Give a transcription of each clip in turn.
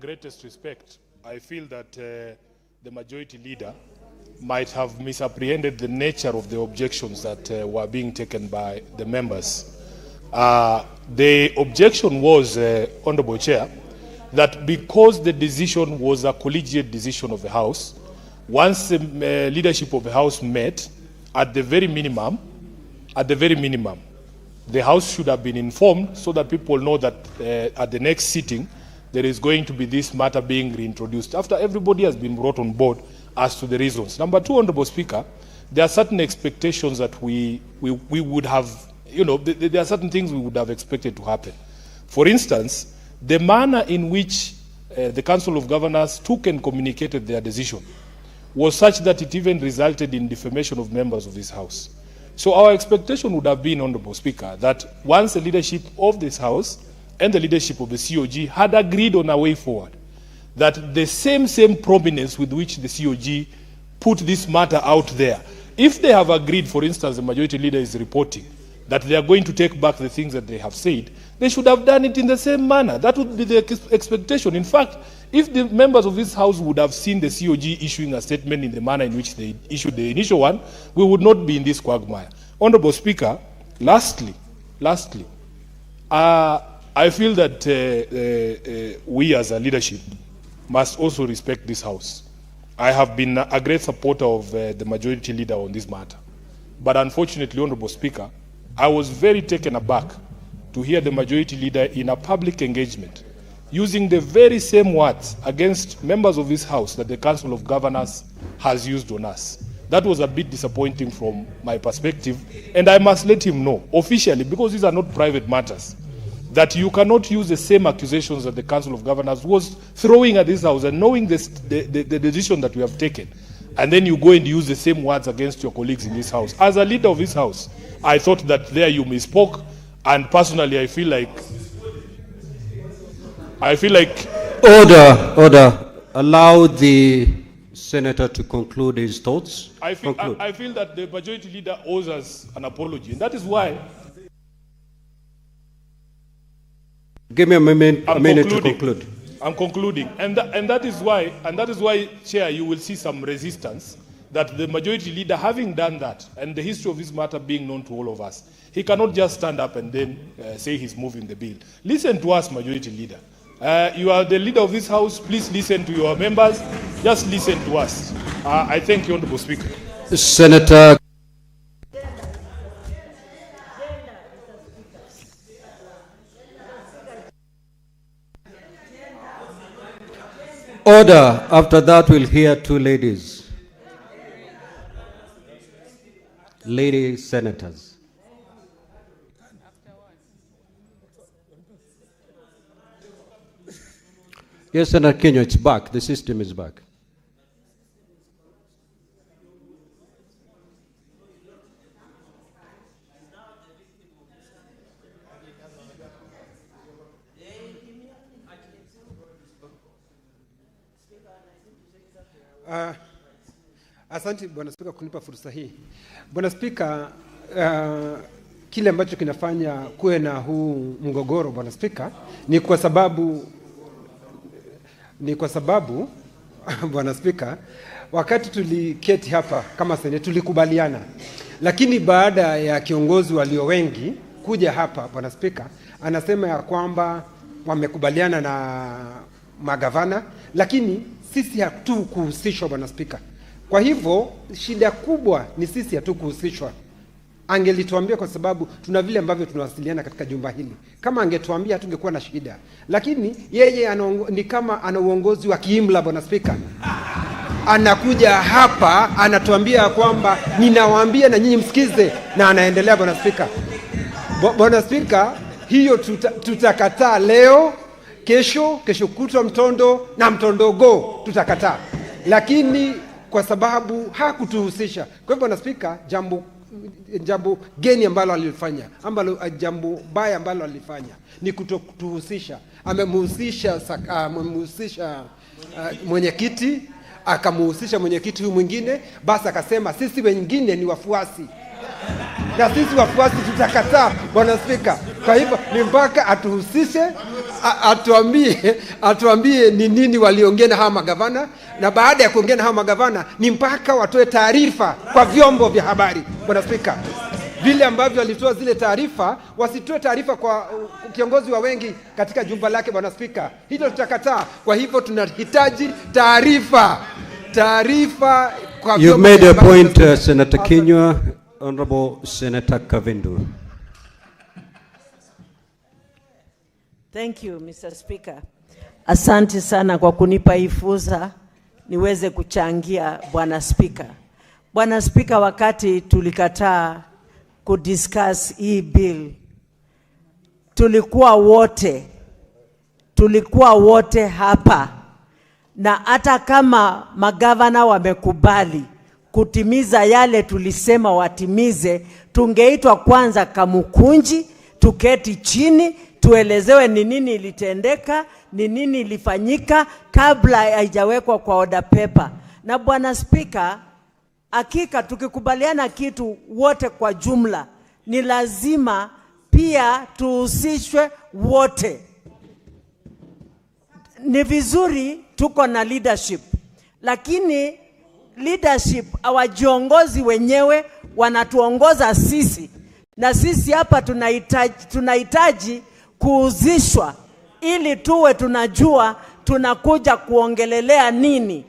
Greatest respect, I feel that the majority leader might have misapprehended the nature of the objections that were being taken by the members. The objection was, Honorable Chair, that because the decision was a collegiate decision of the House, once the leadership of the House met, at the very minimum, the House should have been informed so that people know that at the next sitting, there is going to be this matter being reintroduced after everybody has been brought on board as to the reasons. Number two, Honorable Speaker, there are certain expectations that we would have, there are certain things we would have expected to happen. For instance, the manner in which the Council of Governors took and communicated their decision was such that it even resulted in defamation of members of this House. So our expectation would have been, Honorable Speaker, that once the leadership of this House and the leadership of the COG had agreed on a way forward, that the same prominence with which the COG put this matter out there, if they have agreed, for instance, the majority leader is reporting that they are going to take back the things that they have said, they should have done it in the same manner. That would be the expectation. In fact, if the members of this House would have seen the COG issuing a statement in the manner in which they issued the initial one, we would not be in this quagmire. Honorable Speaker, lastly, I feel that we as a leadership must also respect this House. I have been a great supporter of the majority leader on this matter. But unfortunately, Honorable Speaker, I was very taken aback to hear the majority leader in a public engagement using the very same words against members of this House that the Council of Governors has used on us. That was a bit disappointing from my perspective, and I must let him know officially, because these are not private matters, that you cannot use the same accusations that the Council of Governors was throwing at this House, and knowing the decision that we have taken, and then you go and use the same words against your colleagues in this House. As a leader of this House, I thought that there you misspoke, and personally I feel like Order. Allow the Senator to conclude his thoughts. I feel that the majority leader owes us an apology, and that is why. Give me a minute to conclude. I'm concluding, and that is why, Chair, you will see some resistance. That the majority leader, having done that, and the history of this matter being known to all of us, he cannot just stand up and then say he's moving the bill. Listen to us, majority leader. You are the leader of this House. Please listen to your members. Just listen to us. I thank you, Honorable Speaker. Senator. Order. After that, we'll hear two ladies. Lady senators. Yes, Senator Kenya, it's back. The system is back. Asante Bwana Spika kunipa fursa hii. Bwana Spika, kile ambacho kinafanya kuwe na huu mgogoro Bwana Spika ni kwa sababu Bwana Spika, wakati tuliketi hapa kama Seneti tulikubaliana, lakini baada ya kiongozi walio wengi kuja hapa Bwana Spika, anasema ya kwamba wamekubaliana na magavana, lakini sisi hatukuhusishwa Bwana Spika. Kwa hivyo shida kubwa ni sisi hatukuhusishwa. Angelituambia, kwa sababu tuna vile ambavyo tunawasiliana katika jumba hili. Kama angetuambia hatungekuwa na shida. Lakini yeye ni kama ana uongozi wa kiimla Bwana Spika. Anakuja hapa anatuambia kwamba ninawaambia na nyinyi msikize, na anaendelea Bwana Spika. Bwana Spika, hiyo tutakataa leo, kesho kutwa mtondo na mtondogo tutakataa. Lakini kwa sababu hakutuhusisha. Kwa hivyo Bwana Spika, jambo geni ambalo alifanya, jambo baya ambalo alifanya ni kutokutuhusisha. Amemhusisha mwenyekiti, akamhusisha mwenyekiti huyu mwingine, basi akasema sisi wengine ni wafuasi. Na sisi wafuasi tutakataa Bwana Spika. Kwa hivyo ni mpaka atuhusishe, atuambie ni nini waliongea na hawa magavana, na baada ya kuongea na hawa magavana ni mpaka watoe taarifa kwa vyombo vya habari. Bwana Spika, vile ambavyo walitoa zile taarifa, wasitoe taarifa kwa kiongozi wa wengi katika jumba lake. Bwana Spika, hilo tutakataa. Kwa hivyo tunahitaji taarifa kwa You've vyombo made vya a habari. point, Senator Kinyua. Honorable Senator Kavindu. Thank you, Mr. Speaker. Asante sana kwa kunipa hii fursa niweze kuchangia, Bwana Speaker. Bwana Speaker, wakati tulikataa kudiscuss hii bill, tulikuwa wote hapa, na hata kama magavana wamekubali kutimiza yale tulisema watimize, tungeitwa kwanza Kamukunji, tuketi chini, tuelezewe ni nini ilitendeka, ni nini ilifanyika kabla haijawekwa kwa order paper. Na Bwana Speaker, hakika tukikubaliana kitu wote kwa jumla, ni lazima pia tuhusishwe wote. Ni vizuri tuko na leadership, lakini leadership hawajiongozi wenyewe, wanatuongoza sisi, na sisi hapa tunahitaji kuhusishwa ili tuwe tunajua tunakuja kuongelelea nini.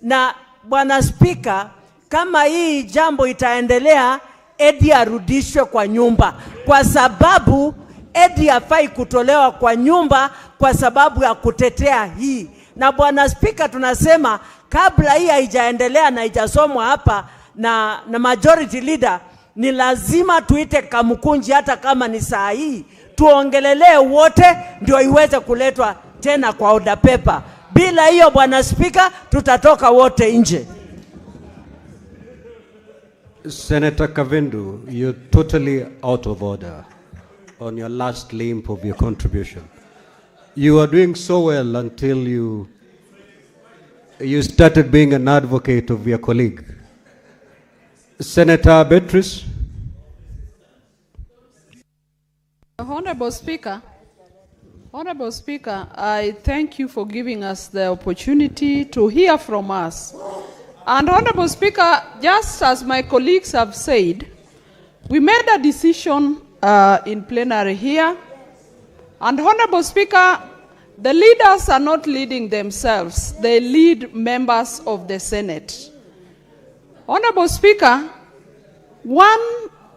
Na Bwana Speaker, kama hii jambo itaendelea, Edi arudishwe kwa nyumba, kwa sababu Edi hafai kutolewa kwa nyumba kwa sababu ya kutetea hii. Na Bwana Speaker, tunasema kabla hii haijaendelea na haijasomwa hapa na majority leader, ni lazima tuite Kamukunji, hata kama ni saa hii, tuongelelee wote ndio iweze kuletwa tena kwa order paper. Bila hiyo, Bwana Speaker, tutatoka wote nje. Senator Kavindu, you're totally out of order on your last limb of your contribution. You were doing so well until you started being an advocate of your colleague. Senator Beatrice. Honorable Speaker, I thank you for giving us the opportunity to hear from us. And Honorable Speaker, just as my colleagues have said, we made a decision in plenary here. And Honorable Speaker, the leaders are not leading themselves. They lead members of the Senate. Honorable Speaker, one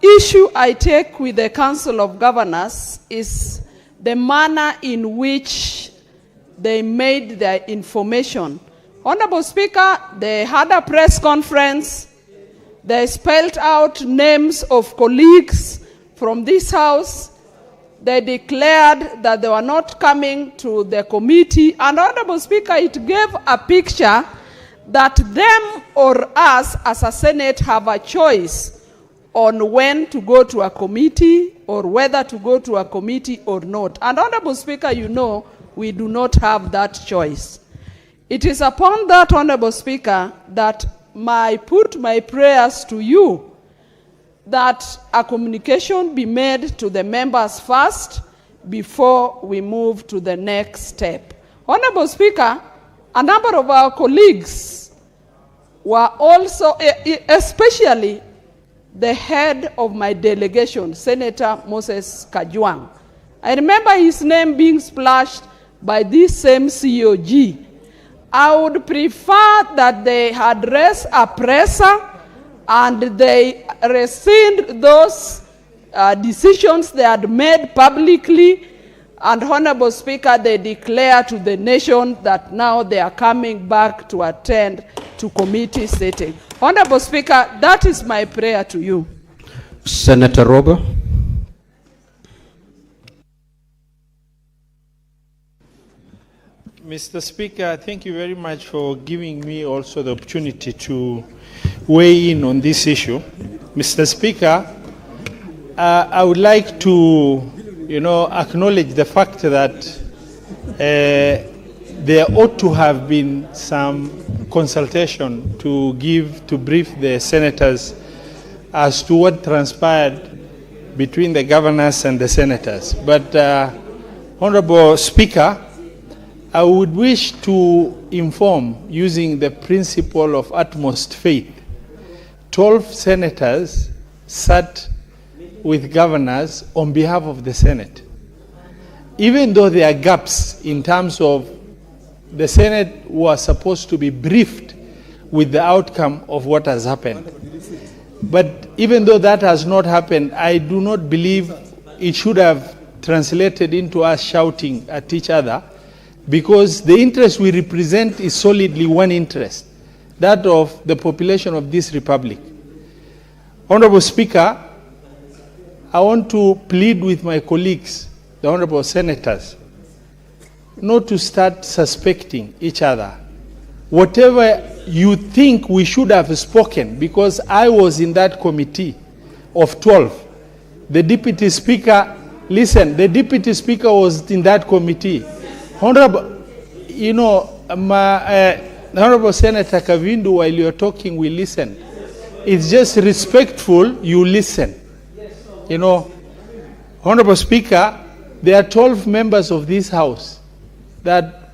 issue I take with the Council of Governors is the manner in which they made their information. Honorable Speaker, they had a press conference. They spelled out names of colleagues from this House. They declared that they were not coming to the committee. And Honorable Speaker, it gave a picture that them or us as a Senate have a choice on when to go to a committee or whether to go to a committee or not. And Honorable Speaker, you know, we do not have that choice. It is upon that, Honorable Speaker, that I put my prayers to you that a communication be made to the members first before we move to the next step. Honorable Speaker, a number of our colleagues were also, especially the head of my delegation, Senator Moses Kajwang. I remember his name being splashed by this same COG. I would prefer that they address a presser and they rescind those decisions they had made publicly. And Honorable Speaker, they declare to the nation that now they are coming back to attend to committee sitting. Honorable Speaker, that is my prayer to you. Senator Rober. Mr. Speaker, thank you very much for giving me also the opportunity to weigh in on this issue. Mr. Speaker, I would like to, acknowledge the fact that there ought to have been some consultation to brief the senators as to what transpired between the governors and the senators. But Honorable Speaker, I would wish to inform, using the principle of utmost faith, 12 senators sat with governors on behalf of the Senate. Even though there are gaps in terms of the Senate was supposed to be briefed with the outcome of what has happened. But even though that has not happened, I do not believe it should have translated into us shouting at each other, because the interest we represent is solidly one interest, that of the population of this republic. Honorable Speaker, I want to plead with my colleagues, the honorable senators, not to start suspecting each other. Whatever you think we should have spoken, because I was in that committee of 12. The deputy speaker, listen, the deputy speaker was in that committee. Honorable, you know, Honorable Senator Kavindu, while you're talking, we listen. It's just respectful, you listen. You know, Honorable Speaker, there are 12 members of this House that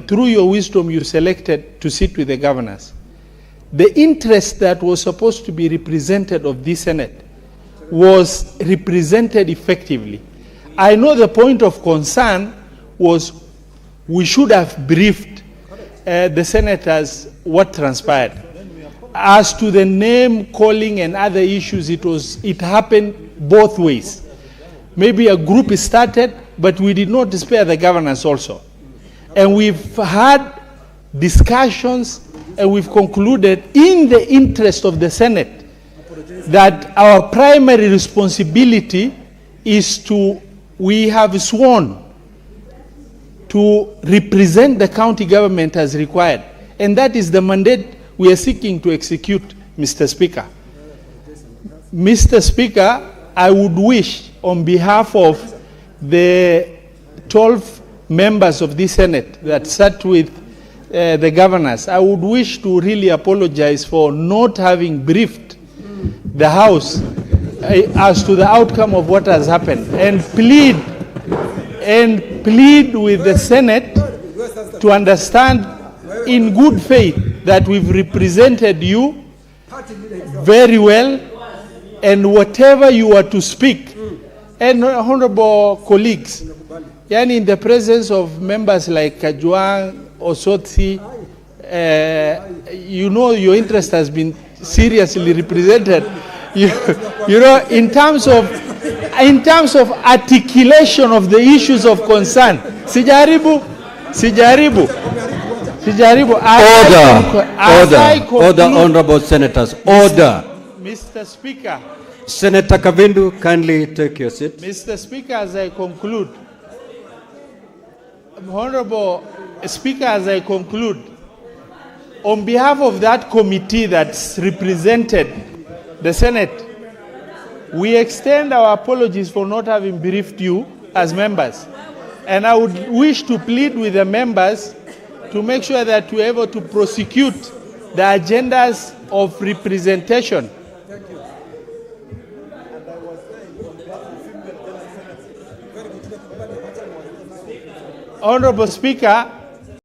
through your wisdom you selected to sit with the governors. The interest that was supposed to be represented of this Senate was represented effectively. I know the point of concern was we should have briefed the senators what transpired. As to the name calling and other issues, it happened both ways. Maybe a group started, but we did not spare the governors also. And we've had discussions and we've concluded in the interest of the Senate that our primary responsibility is we have sworn to represent the county government as required. And that is the mandate we are seeking to execute, Mr. Speaker. Mr. Speaker, I would wish on behalf of the 12 members of this Senate that sat with the governors, I would wish to really apologize for not having briefed the House as to the outcome of what has happened, and plead with the Senate to understand in good faith that we've represented you very well, and whatever you are to speak. And honorable colleagues, yani in the presence of members like Kajwang, Osotsi, you know your interest has been seriously represented. You know, in terms of articulation of the issues of concern. Sijaribu. Order, honorable senators, order. Mr. Speaker. Senator Kavindu, kindly take your seat. Mr. Speaker, as I conclude, Honorable Speaker, as I conclude, on behalf of that committee that's represented the Senate, we extend our apologies for not having briefed you as members. And I would wish to plead with the members to make sure that we're able to prosecute the agendas of representation. Honorable Speaker,